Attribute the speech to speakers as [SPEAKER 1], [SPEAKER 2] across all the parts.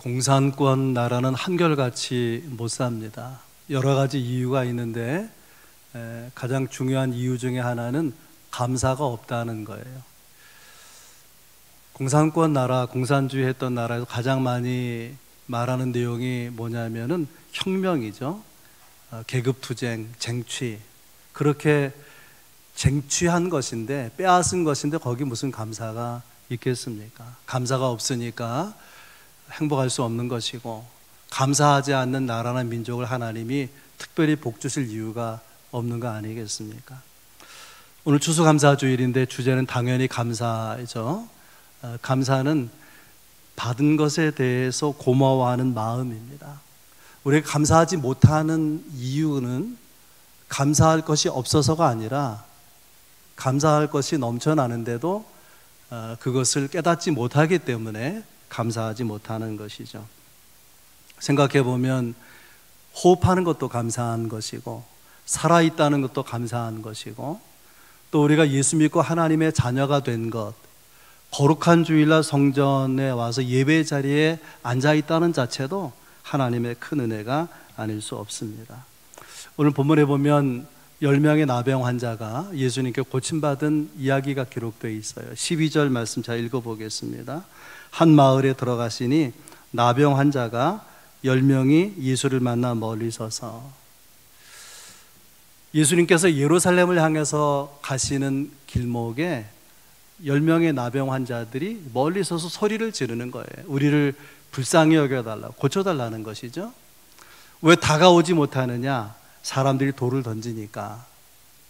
[SPEAKER 1] 공산권 나라는 한결같이 못 삽니다. 여러 가지 이유가 있는데 가장 중요한 이유 중에 하나는 감사가 없다는 거예요. 공산권 나라, 공산주의 했던 나라에서 가장 많이 말하는 내용이 뭐냐면은 혁명이죠. 계급투쟁, 쟁취. 그렇게 쟁취한 것인데, 빼앗은 것인데 거기 무슨 감사가 있겠습니까? 감사가 없으니까 행복할 수 없는 것이고, 감사하지 않는 나라나 민족을 하나님이 특별히 복 주실 이유가 없는 거 아니겠습니까? 오늘 추수감사주일인데 주제는 당연히 감사이죠. 감사는 받은 것에 대해서 고마워하는 마음입니다. 우리가 감사하지 못하는 이유는 감사할 것이 없어서가 아니라 감사할 것이 넘쳐나는데도 그것을 깨닫지 못하기 때문에 감사하지 못하는 것이죠. 생각해 보면 호흡하는 것도 감사한 것이고, 살아있다는 것도 감사한 것이고, 또 우리가 예수 믿고 하나님의 자녀가 된 것, 거룩한 주일날 성전에 와서 예배 자리에 앉아있다는 자체도 하나님의 큰 은혜가 아닐 수 없습니다. 오늘 본문에 보면 10명의 나병 환자가 예수님께 고침받은 이야기가 기록되어 있어요. 12절 말씀 잘 읽어보겠습니다. 한 마을에 들어가시니 나병 환자가 10명이 예수를 만나 멀리 서서, 예수님께서 예루살렘을 향해서 가시는 길목에 10명의 나병 환자들이 멀리 서서 소리를 지르는 거예요. 우리를 불쌍히 여겨달라고, 고쳐달라는 것이죠. 왜 다가오지 못하느냐? 사람들이 돌을 던지니까.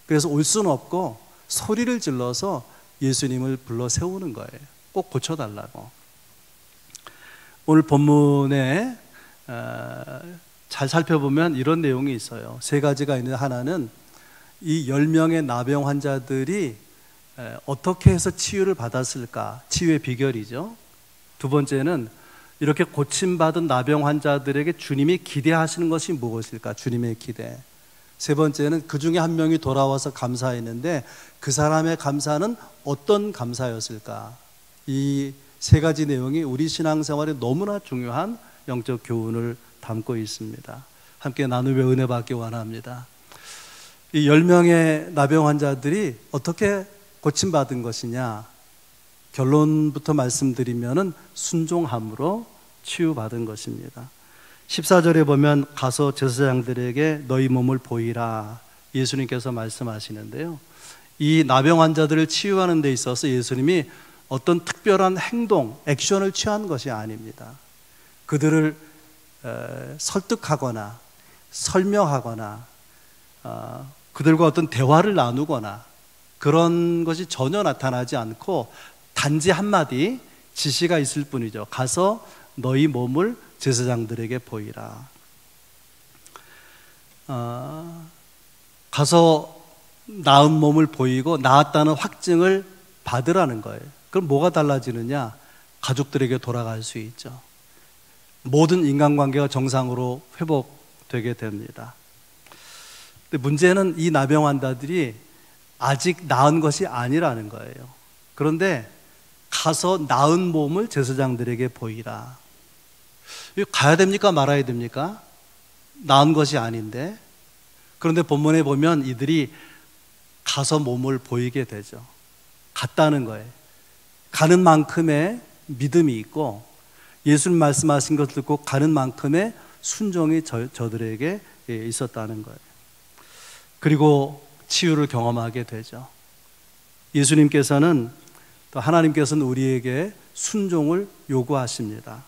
[SPEAKER 1] 그래서 올 수는 없고 소리를 질러서 예수님을 불러 세우는 거예요. 꼭 고쳐달라고. 오늘 본문에 잘 살펴보면 이런 내용이 있어요. 세 가지가 있는데, 하나는 이 10명의 나병 환자들이 어떻게 해서 치유를 받았을까? 치유의 비결이죠. 두 번째는 이렇게 고침받은 나병 환자들에게 주님이 기대하시는 것이 무엇일까? 주님의 기대. 세 번째는 그 중에 한 명이 돌아와서 감사했는데 그 사람의 감사는 어떤 감사였을까? 이 세 가지 내용이 우리 신앙생활에 너무나 중요한 영적 교훈을 담고 있습니다. 함께 나누며 은혜 받기 원합니다. 이 10명의 나병 환자들이 어떻게 고침받은 것이냐? 결론부터 말씀드리면은 순종함으로 치유받은 것입니다. 14절에 보면 가서 제사장들에게 너희 몸을 보이라, 예수님께서 말씀하시는데요. 이 나병 환자들을 치유하는 데 있어서 예수님이 어떤 특별한 행동, 액션을 취한 것이 아닙니다. 그들을 설득하거나 설명하거나 그들과 어떤 대화를 나누거나 그런 것이 전혀 나타나지 않고 단지 한마디 지시가 있을 뿐이죠. 가서 너희 몸을 제사장들에게 보이라. 가서 나은 몸을 보이고 나았다는 확증을 받으라는 거예요. 그럼 뭐가 달라지느냐? 가족들에게 돌아갈 수 있죠. 모든 인간관계가 정상으로 회복되게 됩니다. 근데 문제는 이 나병 환자들이 아직 나은 것이 아니라는 거예요. 그런데 가서 나은 몸을 제사장들에게 보이라. 가야 됩니까? 말아야 됩니까? 나은 것이 아닌데. 그런데 본문에 보면 이들이 가서 몸을 보이게 되죠. 갔다는 거예요. 가는 만큼의 믿음이 있고 예수님 말씀하신 것을 듣고 가는 만큼의 순종이 저들에게 있었다는 거예요. 그리고 치유를 경험하게 되죠. 예수님께서는, 또 하나님께서는 우리에게 순종을 요구하십니다.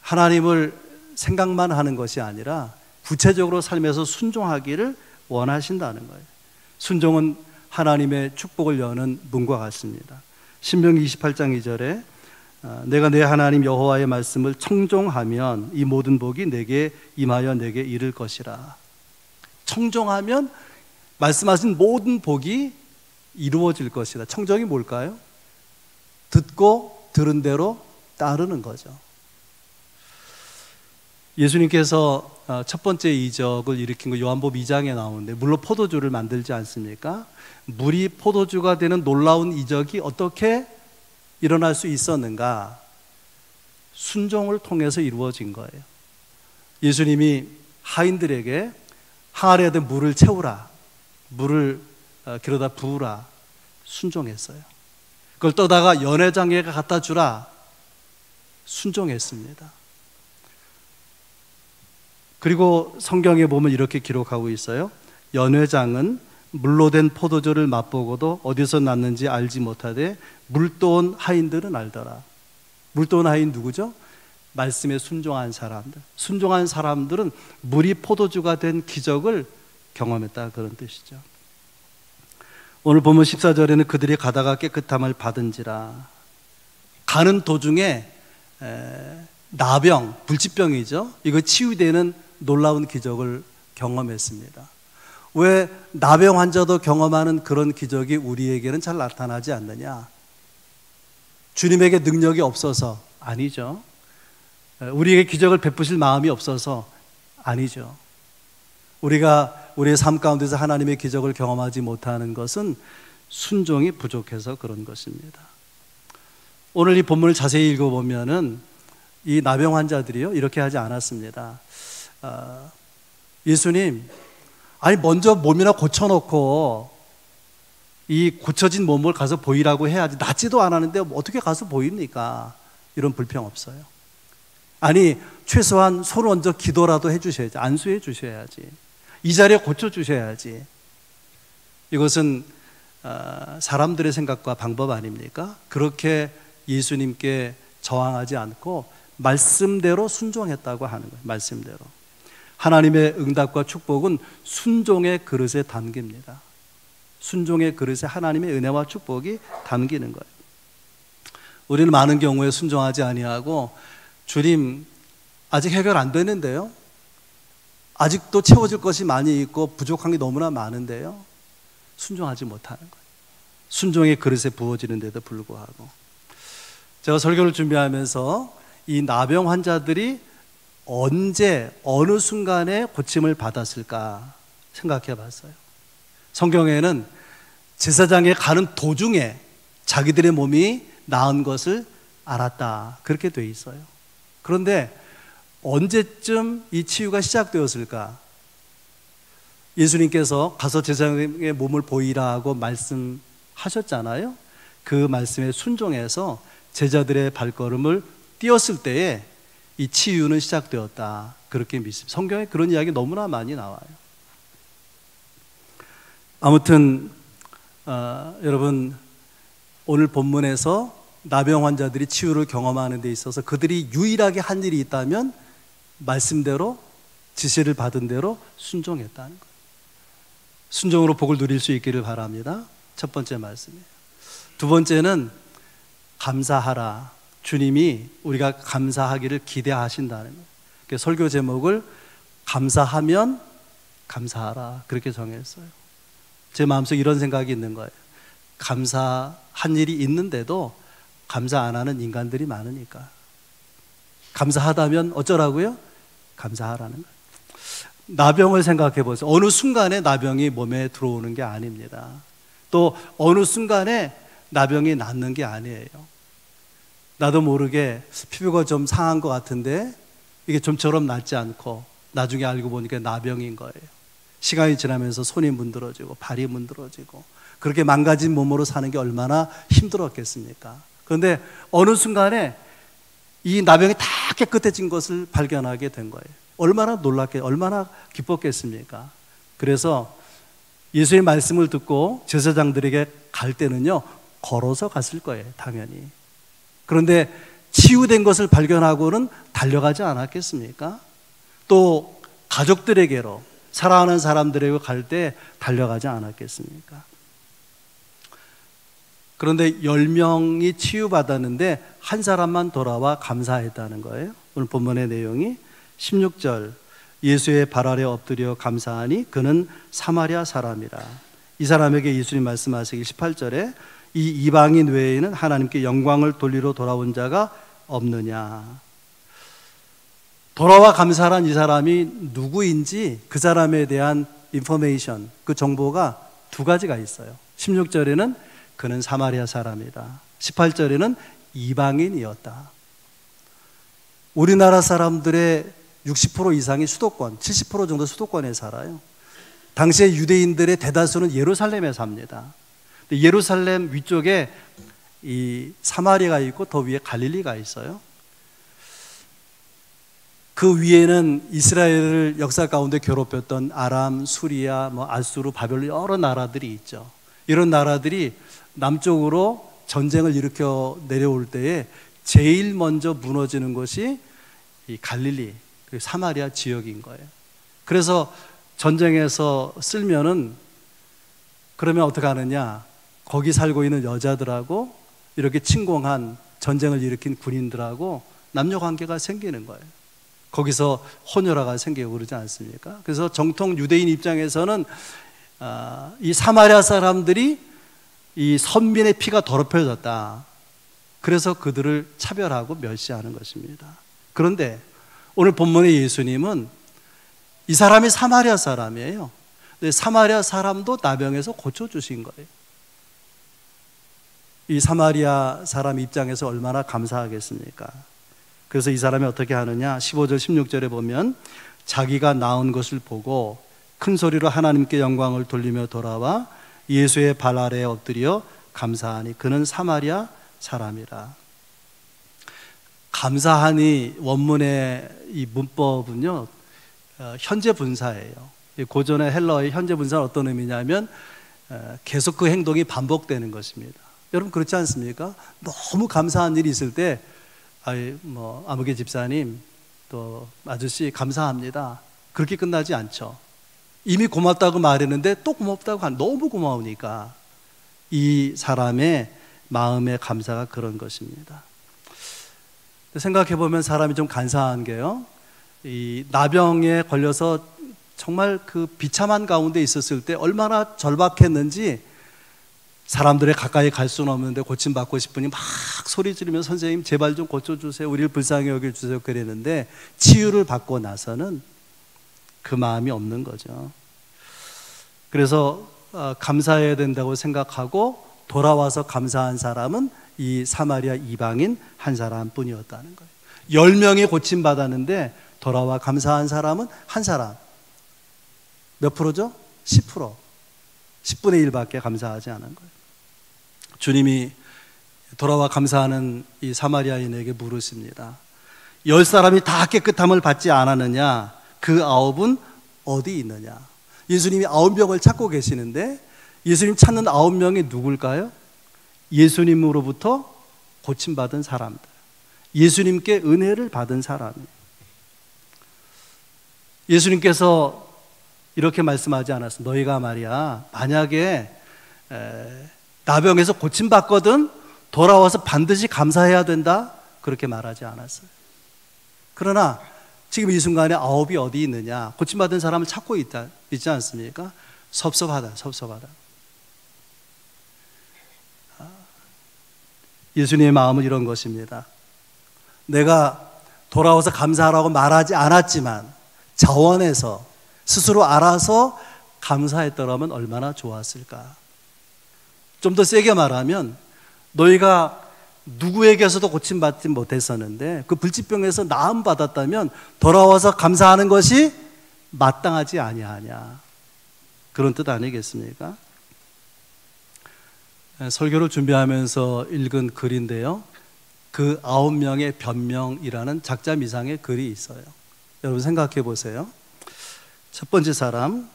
[SPEAKER 1] 하나님을 생각만 하는 것이 아니라 구체적으로 삶에서 순종하기를 원하신다는 거예요. 순종은 하나님의 축복을 여는 문과 같습니다. 신명기 28장 2절에 내가 내 하나님 여호와의 말씀을 청종하면 이 모든 복이 내게 임하여 내게 이를 것이라. 청종하면 말씀하신 모든 복이 이루어질 것이다. 청정이 뭘까요? 듣고 들은 대로 따르는 거죠. 예수님께서 첫 번째 이적을 일으킨 거 요한복음 2장에 나오는데, 물로 포도주를 만들지 않습니까? 물이 포도주가 되는 놀라운 이적이 어떻게 일어날 수 있었는가? 순종을 통해서 이루어진 거예요. 예수님이 하인들에게 항아리에 든 물을 채우라, 물을 길어다 부으라, 순종했어요. 그걸 떠다가 연회장에게 갖다 주라, 순종했습니다. 그리고 성경에 보면 이렇게 기록하고 있어요. 연회장은 물로 된 포도주를 맛보고도 어디서 났는지 알지 못하되 물도온 하인들은 알더라. 물도온 하인 누구죠? 말씀에 순종한 사람들. 순종한 사람들은 물이 포도주가 된 기적을 경험했다, 그런 뜻이죠. 오늘 보면 14절에는 그들이 가다가 깨끗함을 받은지라. 가는 도중에 나병, 불치병이죠. 이거 치유되는 놀라운 기적을 경험했습니다. 왜 나병 환자도 경험하는 그런 기적이 우리에게는 잘 나타나지 않느냐? 주님에게 능력이 없어서? 아니죠. 우리에게 기적을 베푸실 마음이 없어서? 아니죠. 우리가 우리의 삶 가운데서 하나님의 기적을 경험하지 못하는 것은 순종이 부족해서 그런 것입니다. 오늘 이 본문을 자세히 읽어보면은 이 나병 환자들이요, 이렇게 하지 않았습니다. 예수님, 아니 먼저 몸이나 고쳐놓고 이 고쳐진 몸을 가서 보이라고 해야지, 낫지도 않았는데 어떻게 가서 보입니까? 이런 불평 없어요. 아니 최소한 손 얹어 기도라도 해주셔야지, 안수해 주셔야지, 이 자리에 고쳐주셔야지. 이것은 사람들의 생각과 방법 아닙니까? 그렇게 예수님께 저항하지 않고 말씀대로 순종했다고 하는 거예요. 말씀대로. 하나님의 응답과 축복은 순종의 그릇에 담깁니다. 순종의 그릇에 하나님의 은혜와 축복이 담기는 거예요. 우리는 많은 경우에 순종하지 아니하고, 주님 아직 해결 안 되는데요, 아직도 채워질 것이 많이 있고 부족한 게 너무나 많은데요, 순종하지 못하는 거예요. 순종의 그릇에 부어지는데도 불구하고. 제가 설교를 준비하면서 이 나병 환자들이 언제 어느 순간에 고침을 받았을까 생각해 봤어요. 성경에는 제사장에 가는 도중에 자기들의 몸이 나은 것을 알았다, 그렇게 돼 있어요. 그런데 언제쯤 이 치유가 시작되었을까? 예수님께서 가서 제사장의 몸을 보이라고 말씀하셨잖아요. 그 말씀에 순종해서 제자들의 발걸음을 띄었을 때에 이 치유는 시작되었다, 그렇게 믿습니다. 성경에 그런 이야기 너무나 많이 나와요. 아무튼 여러분, 오늘 본문에서 나병 환자들이 치유를 경험하는 데 있어서 그들이 유일하게 한 일이 있다면 말씀대로, 지시를 받은 대로 순종했다는 거예요. 순종으로 복을 누릴 수 있기를 바랍니다. 첫 번째 말씀이에요. 두 번째는 감사하라. 주님이 우리가 감사하기를 기대하신다는 거예요. 그래서 설교 제목을 감사하면 감사하라, 그렇게 정했어요. 제 마음속에 이런 생각이 있는 거예요. 감사한 일이 있는데도 감사 안 하는 인간들이 많으니까. 감사하다면 어쩌라고요? 감사하라는 거예요. 나병을 생각해 보세요. 어느 순간에 나병이 몸에 들어오는 게 아닙니다. 또 어느 순간에 나병이 낫는 게 아니에요. 나도 모르게 피부가 좀 상한 것 같은데 이게 좀처럼 낫지 않고 나중에 알고 보니까 나병인 거예요. 시간이 지나면서 손이 문드러지고 발이 문드러지고, 그렇게 망가진 몸으로 사는 게 얼마나 힘들었겠습니까? 그런데 어느 순간에 이 나병이 다 깨끗해진 것을 발견하게 된 거예요. 얼마나 놀랍게, 얼마나 기뻤겠습니까? 그래서 예수의 말씀을 듣고 제사장들에게 갈 때는요, 걸어서 갔을 거예요, 당연히. 그런데 치유된 것을 발견하고는 달려가지 않았겠습니까? 또 가족들에게로, 사랑하는 사람들에게 갈 때 달려가지 않았겠습니까? 그런데 10명이 치유받았는데 한 사람만 돌아와 감사했다는 거예요. 오늘 본문의 내용이 16절, 예수의 발 아래 엎드려 감사하니 그는 사마리아 사람이라. 이 사람에게 예수님 말씀하시길 18절에 이 이방인 외에는 하나님께 영광을 돌리러 돌아온 자가 없느냐. 돌아와 감사한 이 사람이 누구인지 그 사람에 대한 인포메이션, 그 정보가 두 가지가 있어요. 16절에는 그는 사마리아 사람이다, 18절에는 이방인이었다. 우리나라 사람들의 60% 이상이 수도권, 70% 정도 수도권에 살아요. 당시에 유대인들의 대다수는 예루살렘에 삽니다. 예루살렘 위쪽에 이 사마리아가 있고 더 위에 갈릴리가 있어요. 그 위에는 이스라엘을 역사 가운데 괴롭혔던 아람, 수리아, 아수르, 바벨론 여러 나라들이 있죠. 이런 나라들이 남쪽으로 전쟁을 일으켜 내려올 때에 제일 먼저 무너지는 것이 이 갈릴리, 사마리아 지역인 거예요. 그래서 전쟁에서 쓸면은 그러면 어떻게 하느냐? 거기 살고 있는 여자들하고 이렇게 침공한 전쟁을 일으킨 군인들하고 남녀 관계가 생기는 거예요. 거기서 혼혈아가 생기고 그러지 않습니까? 그래서 정통 유대인 입장에서는 이 사마리아 사람들이 이 선민의 피가 더럽혀졌다. 그래서 그들을 차별하고 멸시하는 것입니다. 그런데 오늘 본문의 예수님은 이 사람이 사마리아 사람이에요. 근데 사마리아 사람도 나병에서 고쳐주신 거예요. 이 사마리아 사람 입장에서 얼마나 감사하겠습니까? 그래서 이 사람이 어떻게 하느냐? 15절 16절에 보면 자기가 나은 것을 보고 큰 소리로 하나님께 영광을 돌리며 돌아와 예수의 발 아래에 엎드려 감사하니 그는 사마리아 사람이라. 감사하니 원문의 이 문법은요, 현재 분사예요. 고전의 헬러의 현재 분사는 어떤 의미냐면 계속 그 행동이 반복되는 것입니다. 여러분 그렇지 않습니까? 너무 감사한 일이 있을 때 아무개 집사님, 또 아저씨 감사합니다. 그렇게 끝나지 않죠. 이미 고맙다고 말했는데 또 고맙다고 너무 고마우니까 이 사람의 마음의 감사가 그런 것입니다. 생각해 보면 사람이 좀 간사한 게요, 이 나병에 걸려서 정말 그 비참한 가운데 있었을 때 얼마나 절박했는지 사람들의 가까이 갈 수는 없는데 고침받고 싶으니 막 소리 지르며 선생님 제발 좀 고쳐주세요, 우리를 불쌍히 여겨주세요 그랬는데 치유를 받고 나서는 그 마음이 없는 거죠. 그래서 감사해야 된다고 생각하고 돌아와서 감사한 사람은 이 사마리아 이방인 한 사람뿐이었다는 거예요. 10명이 고침받았는데 돌아와 감사한 사람은 한 사람. 몇 프로죠? 10%. 10분의 1밖에 감사하지 않은 거예요. 주님이 돌아와 감사하는 이 사마리아인에게 물으십니다. 10사람이 다 깨끗함을 받지 않았느냐? 그 9은 어디 있느냐? 예수님이 9명을 찾고 계시는데 예수님 찾는 9명이 누굴까요? 예수님으로부터 고침받은 사람들, 예수님께 은혜를 받은 사람이에요. 예수님께서 이렇게 말씀하지 않았어요. 너희가 말이야 만약에 나병에서 고침받거든 돌아와서 반드시 감사해야 된다, 그렇게 말하지 않았어요. 그러나 지금 이 순간에 9이 어디 있느냐? 고침받은 사람을 찾고 있지 않습니까? 섭섭하다. 예수님의 마음은 이런 것입니다. 내가 돌아와서 감사하라고 말하지 않았지만 자원해서 스스로 알아서 감사했더라면 얼마나 좋았을까. 좀 더 세게 말하면 너희가 누구에게서도 고침받지 못했었는데 그 불치병에서 나음 받았다면 돌아와서 감사하는 것이 마땅하지 아니하냐, 그런 뜻 아니겠습니까? 설교를 준비하면서 읽은 글인데요, 그 9명의 변명이라는 작자 미상의 글이 있어요. 여러분 생각해 보세요. 첫 번째 사람,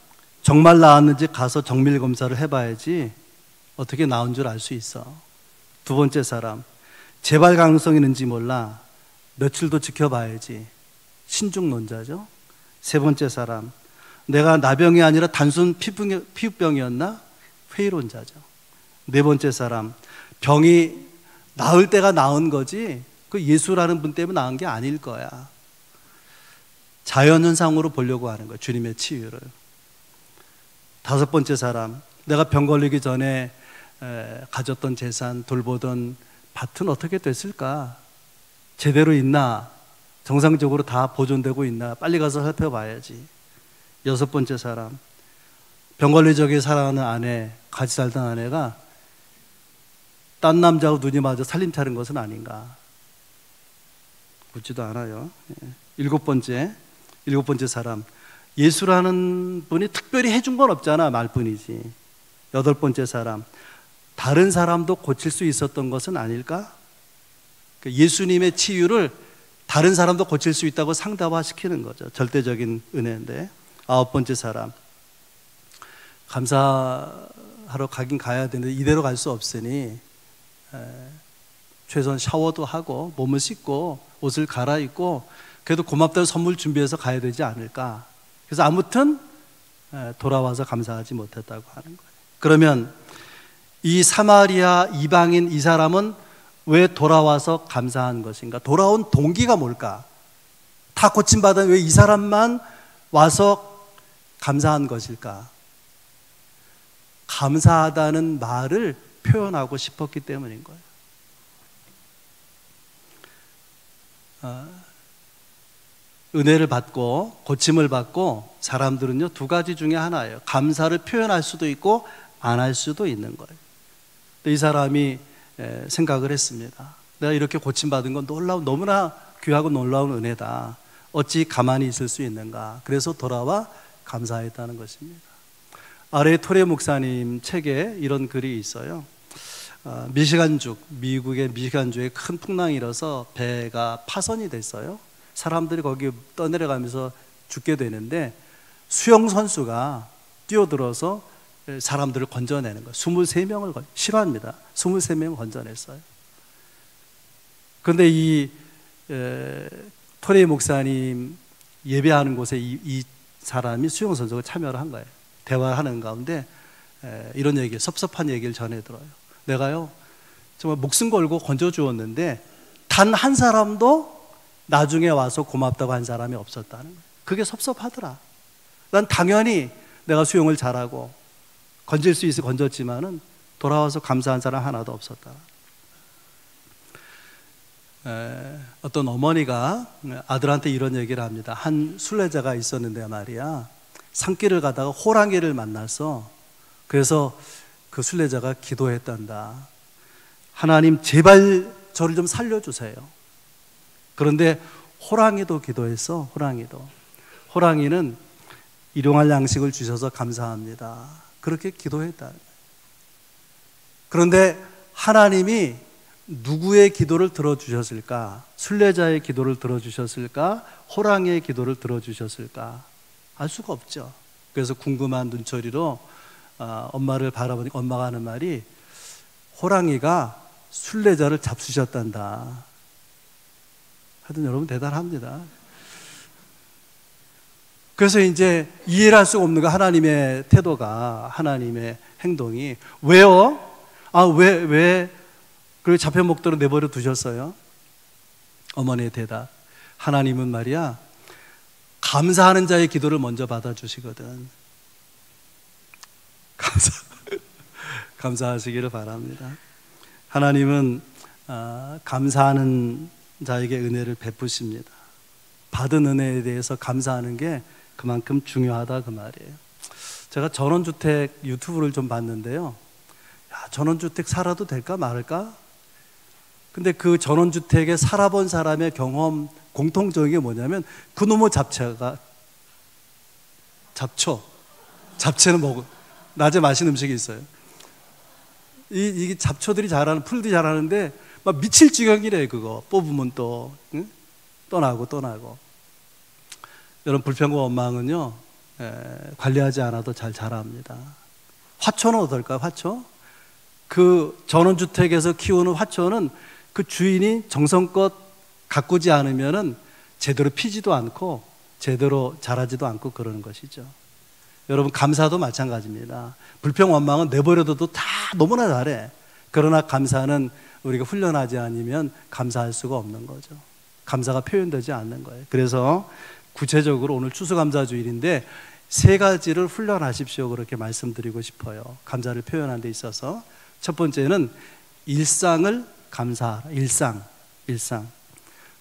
[SPEAKER 1] 정말 나았는지 가서 정밀 검사를 해봐야지 어떻게 나온 줄 알 수 있어. 두 번째 사람, 재발 가능성이 있는지 몰라, 며칠 더 지켜봐야지, 신중론자죠. 세 번째 사람, 내가 나병이 아니라 단순 피부병이었나, 회의론자죠. 네 번째 사람, 병이 나을 때가 나은 거지 그 예수라는 분 때문에 나은 게 아닐 거야. 자연현상으로 보려고 하는 거예요, 주님의 치유를. 다섯 번째 사람, 내가 병 걸리기 전에 가졌던 재산, 돌보던 밭은 어떻게 됐을까? 제대로 있나? 정상적으로 다 보존되고 있나? 빨리 가서 살펴봐야지. 여섯 번째 사람, 병 걸리기 전에 사랑하는 아내, 같이 살던 아내가 딴 남자하고 눈이 맞아 살림 차린 것은 아닌가? 묻지도 않아요. 일곱 번째 사람. 예수라는 분이 특별히 해준 건 없잖아, 말뿐이지. 여덟 번째 사람. 다른 사람도 고칠 수 있었던 것은 아닐까? 예수님의 치유를 다른 사람도 고칠 수 있다고 상대화시키는 거죠. 절대적인 은혜인데. 아홉 번째 사람. 감사하러 가긴 가야 되는데 이대로 갈 수 없으니 최소한 샤워도 하고 몸을 씻고 옷을 갈아입고 그래도 고맙다는 선물 준비해서 가야 되지 않을까. 그래서 아무튼 돌아와서 감사하지 못했다고 하는 거예요. 그러면 이 사마리아 이방인 이 사람은 왜 돌아와서 감사한 것인가? 돌아온 동기가 뭘까? 다 고침받은 왜 이 사람만 와서 감사한 것일까? 감사하다는 말을 표현하고 싶었기 때문인 거예요. 은혜를 받고 고침을 받고 사람들은요, 두 가지 중에 하나예요. 감사를 표현할 수도 있고 안 할 수도 있는 거예요. 이 사람이 생각을 했습니다. 내가 이렇게 고침받은 건 너무나 귀하고 놀라운 은혜다. 어찌 가만히 있을 수 있는가. 그래서 돌아와 감사했다는 것입니다. 아래 토레 목사님 책에 이런 글이 있어요. 미국의 미시간주에 큰 풍랑이 일어서 배가 파손이 됐어요. 사람들이 거기 떠내려가면서 죽게 되는데 수영 선수가 뛰어들어서 사람들을 건져내는 거예요. 23명을 실화입니다. 23명을 건져냈어요. 그런데 이 토레 목사님 예배하는 곳에 이 사람이 수영 선수가 참여를 한 거예요. 대화하는 가운데 이런 얘기, 섭섭한 얘기를 전해 들어요. 내가요 정말 목숨 걸고 건져 주었는데 단 한 사람도 나중에 와서 고맙다고 한 사람이 없었다는 거예요. 그게 섭섭하더라. 난 당연히 내가 수영을 잘하고 건질 수 있어 건졌지만은 돌아와서 감사한 사람 하나도 없었다. 어떤 어머니가 아들한테 이런 얘기를 합니다. 한 순례자가 있었는데 말이야, 산길을 가다가 호랑이를 만나서 그래서 그 순례자가 기도했단다. 하나님 제발 저를 좀 살려주세요. 그런데 호랑이도 기도했어. 호랑이는 일용할 양식을 주셔서 감사합니다. 그렇게 기도했다. 그런데 하나님이 누구의 기도를 들어주셨을까? 순례자의 기도를 들어주셨을까? 호랑이의 기도를 들어주셨을까? 알 수가 없죠. 그래서 궁금한 눈초리로 엄마를 바라보니까 엄마가 하는 말이 호랑이가 순례자를 잡수셨단다. 하여튼 여러분 대단합니다. 그래서 이제 이해를 할 수가 없는 거, 하나님의 태도가, 하나님의 행동이. 왜요? 왜 그리고 잡혀 먹도록 내버려 두셨어요? 어머니의 대답. 하나님은 말이야, 감사하는 자의 기도를 먼저 받아주시거든. 감사하시기를 바랍니다. 하나님은 감사하는 자에게 은혜를 베푸십니다. 받은 은혜에 대해서 감사하는 게 그만큼 중요하다 그 말이에요. 제가 전원주택 유튜브를 좀 봤는데요. 전원주택 살아도 될까 말까? 근데 그 전원주택에 살아본 사람의 경험 공통적인 게 뭐냐면 그놈의 잡초는 먹어. 낮에 맛있는 음식이 있어요. 이 잡초들이 자라는, 풀들이 자라는데 막 미칠 지경이래. 그거 뽑으면 또 나고. 여러분, 불평과 원망은요 관리하지 않아도 잘 자랍니다. 화초는 어떨까요? 화초? 그 전원주택에서 키우는 화초는 그 주인이 정성껏 가꾸지 않으면은 제대로 피지도 않고 제대로 자라지도 않고 그러는 것이죠. 여러분, 감사도 마찬가지입니다. 불평 원망은 내버려둬도 다 너무나 잘해. 그러나 감사는 우리가 훈련하지 않으면 감사할 수가 없는 거죠. 감사가 표현되지 않는 거예요. 그래서 구체적으로 오늘 추수감사주일인데 세 가지를 훈련하십시오, 그렇게 말씀드리고 싶어요. 감사를 표현하는 데 있어서. 첫 번째는 일상을 감사하라. 일상.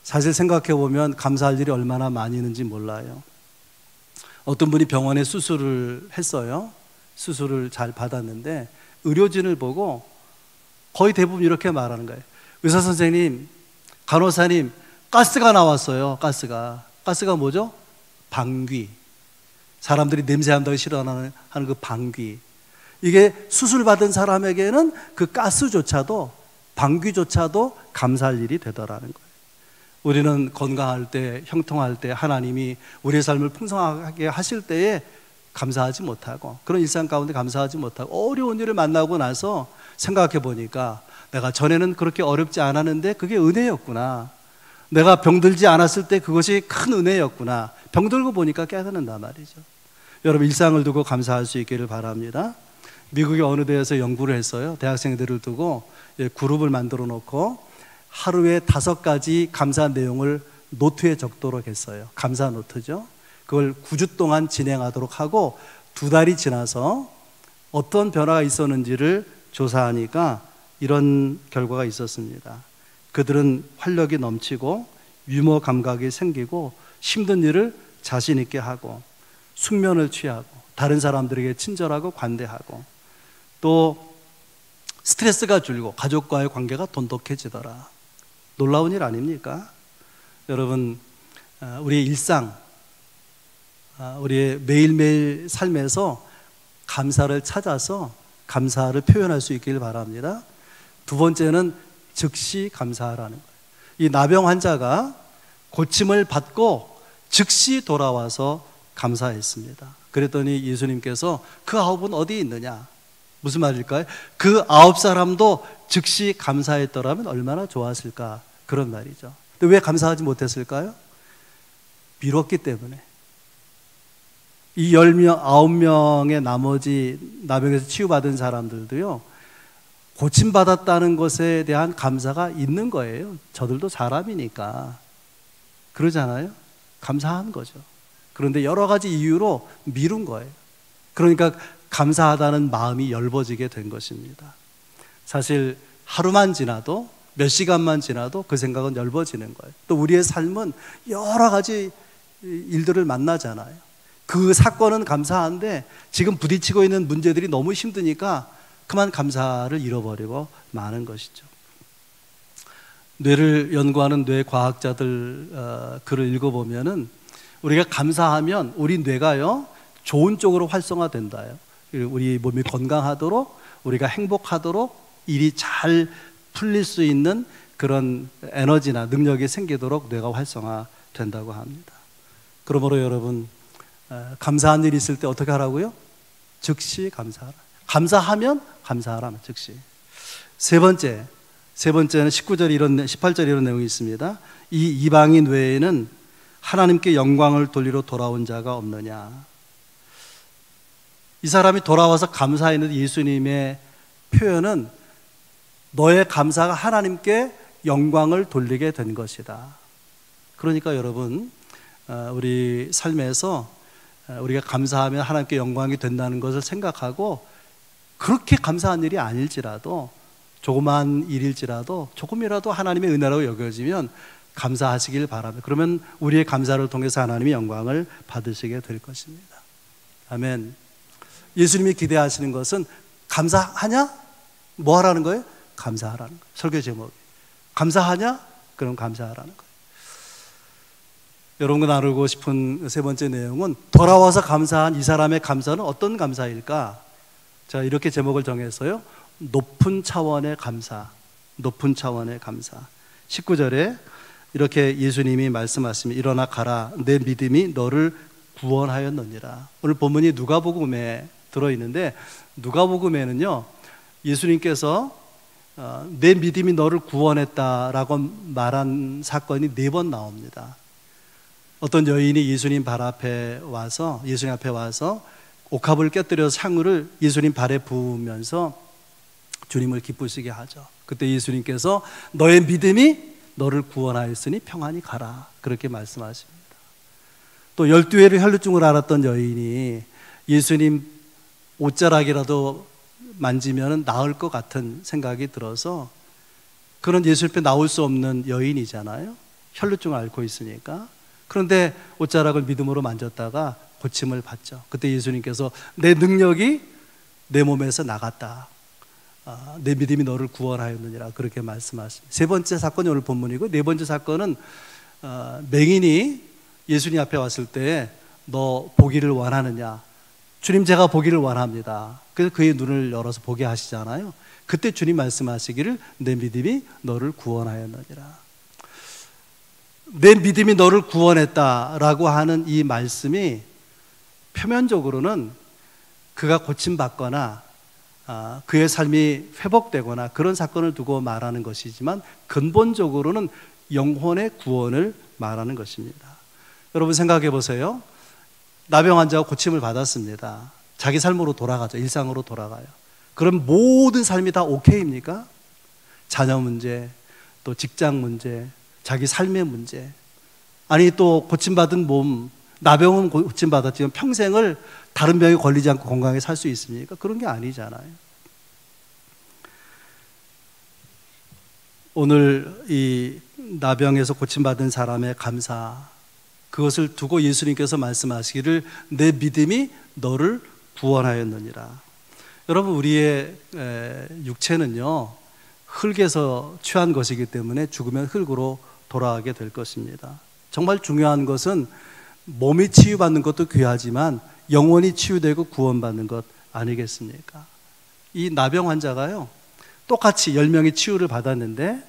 [SPEAKER 1] 사실 생각해보면 감사할 일이 얼마나 많이 있는지 몰라요. 어떤 분이 병원에 수술을 했어요. 수술을 잘 받았는데 의료진을 보고 거의 대부분 이렇게 말하는 거예요. 의사 선생님, 간호사님, 가스가 나왔어요. 가스가 뭐죠? 방귀. 사람들이 냄새한다고 싫어하는 그 방귀. 이게 수술받은 사람에게는 그 가스조차도, 방귀조차도 감사할 일이 되더라는 거예요. 우리는 건강할 때, 형통할 때, 하나님이 우리의 삶을 풍성하게 하실 때에 감사하지 못하고, 그런 일상 가운데 감사하지 못하고, 어려운 일을 만나고 나서 생각해 보니까 내가 전에는 그렇게 어렵지 않았는데 그게 은혜였구나. 내가 병들지 않았을 때 그것이 큰 은혜였구나. 병들고 보니까 깨닫는단 말이죠. 여러분, 일상을 두고 감사할 수 있기를 바랍니다. 미국의 어느 대에서 연구를 했어요. 대학생들을 두고 그룹을 만들어 놓고 하루에 5가지 감사 내용을 노트에 적도록 했어요. 감사 노트죠. 그걸 9주 동안 진행하도록 하고 2달이 지나서 어떤 변화가 있었는지를 조사하니까 이런 결과가 있었습니다. 그들은 활력이 넘치고 유머 감각이 생기고 힘든 일을 자신 있게 하고 숙면을 취하고 다른 사람들에게 친절하고 관대하고 또 스트레스가 줄고 가족과의 관계가 돈독해지더라. 놀라운 일 아닙니까? 여러분, 우리의 일상, 우리의 매일매일 삶에서 감사를 찾아서 감사를 표현할 수 있기를 바랍니다. 두 번째는 즉시 감사하라는 거예요. 이 나병 환자가 고침을 받고 즉시 돌아와서 감사했습니다. 그랬더니 예수님께서 그 9은 어디 있느냐? 무슨 말일까요? 그 9사람도 즉시 감사했더라면 얼마나 좋았을까? 그런 말이죠. 근데 왜 감사하지 못했을까요? 미뤘기 때문에. 이 9명의 나머지 나병에서 치유받은 사람들도요, 고침받았다는 것에 대한 감사가 있는 거예요. 저들도 사람이니까. 그러잖아요? 감사한 거죠. 그런데 여러 가지 이유로 미룬 거예요. 그러니까 감사하다는 마음이 엷어지게 된 것입니다. 사실 하루만 지나도, 몇 시간만 지나도 그 생각은 엷어지는 거예요. 또 우리의 삶은 여러 가지 일들을 만나잖아요. 그 사건은 감사한데 지금 부딪히고 있는 문제들이 너무 힘드니까 그만 감사를 잃어버리고 마는 것이죠. 뇌를 연구하는 뇌과학자들 글을 읽어보면은 우리가 감사하면 우리 뇌가요 좋은 쪽으로 활성화된다요. 우리 몸이 건강하도록, 우리가 행복하도록, 일이 잘 풀릴 수 있는 그런 에너지나 능력이 생기도록 뇌가 활성화된다고 합니다. 그러므로 여러분, 감사한 일이 있을 때 어떻게 하라고요? 즉시 감사하라. 감사하면 감사하라. 즉시. 세 번째는 18절 이런 내용이 있습니다. 이 이방인 외에는 하나님께 영광을 돌리러 돌아온 자가 없느냐. 이 사람이 돌아와서 감사했는데 예수님의 표현은 너의 감사가 하나님께 영광을 돌리게 된 것이다. 그러니까 여러분, 우리 삶에서 우리가 감사하면 하나님께 영광이 된다는 것을 생각하고 그렇게 감사한 일이 아닐지라도, 조그만 일일지라도 조금이라도 하나님의 은혜라고 여겨지면 감사하시길 바랍니다. 그러면 우리의 감사를 통해서 하나님의 영광을 받으시게 될 것입니다. 아멘. 예수님이 기대하시는 것은 감사하냐? 뭐 하라는 거예요? 감사하라는 거예요. 설교 제목이 감사하냐? 그럼 감사하라는 거예요. 여러분과 나누고 싶은 세 번째 내용은 돌아와서 감사한 이 사람의 감사는 어떤 감사일까? 자, 이렇게 제목을 정했어요. 높은 차원의 감사. 높은 차원의 감사. 19절에 이렇게 예수님이 말씀하십니다. 일어나 가라. 내 믿음이 너를 구원하였느니라. 오늘 본문이 누가복음에 들어있는데, 누가복음에는요 예수님께서 내 믿음이 너를 구원했다라고 말한 사건이 4번 나옵니다. 어떤 여인이 예수님 앞에 와서 옥합을 껴뜨려서 향유를 예수님 발에 부으면서 주님을 기쁘시게 하죠. 그때 예수님께서 너의 믿음이 너를 구원하였으니 평안히 가라, 그렇게 말씀하십니다. 또 12회를 혈루증을 앓았던 여인이 예수님 옷자락이라도 만지면 나을 것 같은 생각이 들어서, 그런 예수님 앞에 나올 수 없는 여인이잖아요. 혈루증을 앓고 있으니까. 그런데 옷자락을 믿음으로 만졌다가 고침을 받죠. 그때 예수님께서 내 능력이 내 몸에서 나갔다. 내 믿음이 너를 구원하였느니라, 그렇게 말씀하십니다. 세 번째 사건이 오늘 본문이고, 네 번째 사건은 맹인이 예수님 앞에 왔을 때 너 보기를 원하느냐? 주님, 제가 보기를 원합니다. 그래서 그의 눈을 열어서 보게 하시잖아요. 그때 주님 말씀하시기를 내 믿음이 너를 구원하였느니라. 내 믿음이 너를 구원했다라고 하는 이 말씀이 표면적으로는 그가 고침받거나 그의 삶이 회복되거나 그런 사건을 두고 말하는 것이지만 근본적으로는 영혼의 구원을 말하는 것입니다. 여러분 생각해 보세요. 나병 환자가 고침을 받았습니다. 자기 삶으로 돌아가죠. 일상으로 돌아가요. 그럼 모든 삶이 다 오케이입니까? 자녀 문제, 또 직장 문제, 자기 삶의 문제, 아니 또 고침받은 몸, 나병은 고침받았지만 평생을 다른 병에 걸리지 않고 건강하게 살 수 있습니까? 그런 게 아니잖아요. 오늘 이 나병에서 고침받은 사람의 감사, 그것을 두고 예수님께서 말씀하시기를 내 믿음이 너를 구원하였느니라. 여러분, 우리의 육체는요 흙에서 취한 것이기 때문에 죽으면 흙으로 돌아가게 될 것입니다. 정말 중요한 것은 몸이 치유받는 것도 귀하지만 영혼이 치유되고 구원받는 것 아니겠습니까? 이 나병 환자가요 똑같이 10명이 치유를 받았는데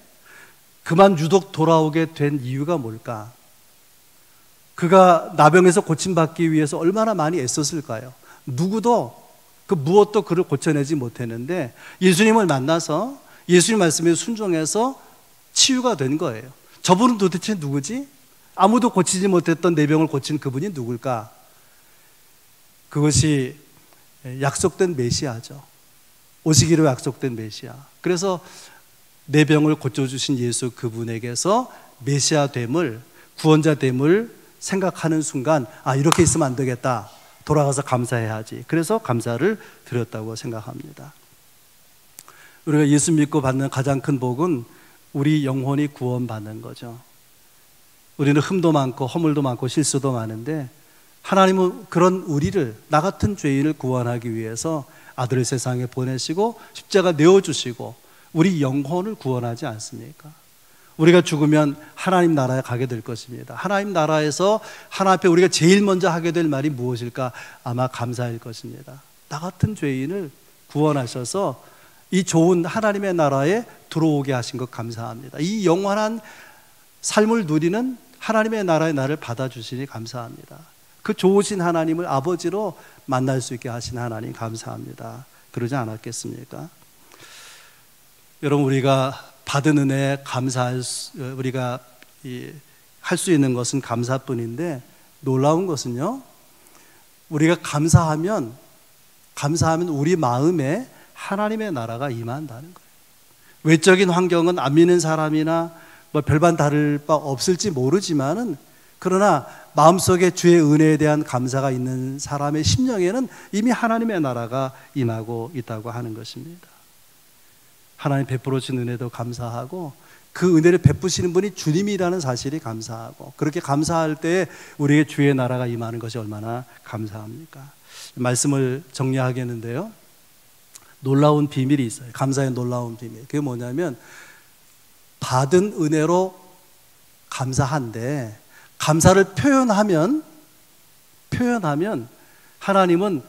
[SPEAKER 1] 그만 유독 돌아오게 된 이유가 뭘까? 그가 나병에서 고침받기 위해서 얼마나 많이 애썼을까요? 누구도 무엇도 그를 고쳐내지 못했는데 예수님을 만나서 예수님 말씀에 순종해서 치유가 된 거예요. 저분은 도대체 누구지? 아무도 고치지 못했던 내 병을 고친 그분이 누굴까? 그것이 약속된 메시아죠. 오시기로 약속된 메시아. 그래서 내 병을 고쳐주신 예수 그분에게서 메시아됨을, 구원자됨을 생각하는 순간 이렇게 있으면 안 되겠다. 돌아가서 감사해야지. 그래서 감사를 드렸다고 생각합니다. 우리가 예수 믿고 받는 가장 큰 복은 우리 영혼이 구원받는 거죠. 우리는 흠도 많고 허물도 많고 실수도 많은데 하나님은 그런 우리를, 나 같은 죄인을 구원하기 위해서 아들을 세상에 보내시고 십자가 내어주시고 우리 영혼을 구원하지 않습니까? 우리가 죽으면 하나님 나라에 가게 될 것입니다. 하나님 나라에서 하나님 앞에 우리가 제일 먼저 하게 될 말이 무엇일까? 아마 감사일 것입니다. 나 같은 죄인을 구원하셔서 이 좋은 하나님의 나라에 들어오게 하신 것 감사합니다. 이 영원한 삶을 누리는 하나님의 나라의 나를 받아주시니 감사합니다. 그 좋으신 하나님을 아버지로 만날 수 있게 하신 하나님 감사합니다. 그러지 않았겠습니까? 여러분, 우리가 받은 은혜에 우리가 할 수 있는 것은 감사뿐인데 놀라운 것은요, 우리가 감사하면 우리 마음에 하나님의 나라가 임한다는 거예요. 외적인 환경은 안 믿는 사람이나 별반 다를 바 없을지 모르지만은 그러나 마음속에 주의 은혜에 대한 감사가 있는 사람의 심령에는 이미 하나님의 나라가 임하고 있다고 하는 것입니다. 하나님 베풀어 주신 은혜도 감사하고 그 은혜를 베푸시는 분이 주님이라는 사실이 감사하고, 그렇게 감사할 때 우리에게 주의 나라가 임하는 것이 얼마나 감사합니까? 말씀을 정리하겠는데요, 놀라운 비밀이 있어요. 감사의 놀라운 비밀. 그게 뭐냐면 받은 은혜로 감사한데 감사를 표현하면 하나님은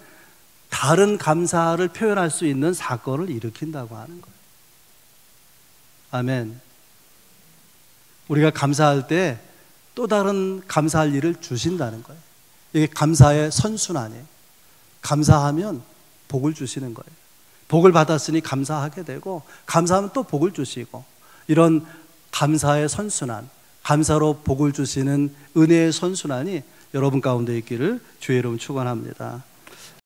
[SPEAKER 1] 다른 감사를 표현할 수 있는 사건을 일으킨다고 하는 거예요. 아멘. 우리가 감사할 때 또 다른 감사할 일을 주신다는 거예요. 이게 감사의 선순환이에요. 감사하면 복을 주시는 거예요. 복을 받았으니 감사하게 되고, 감사하면 또 복을 주시고, 이런 감사의 선순환, 감사로 복을 주시는 은혜의 선순환이 여러분 가운데 있기를 주의 이름 축원합니다.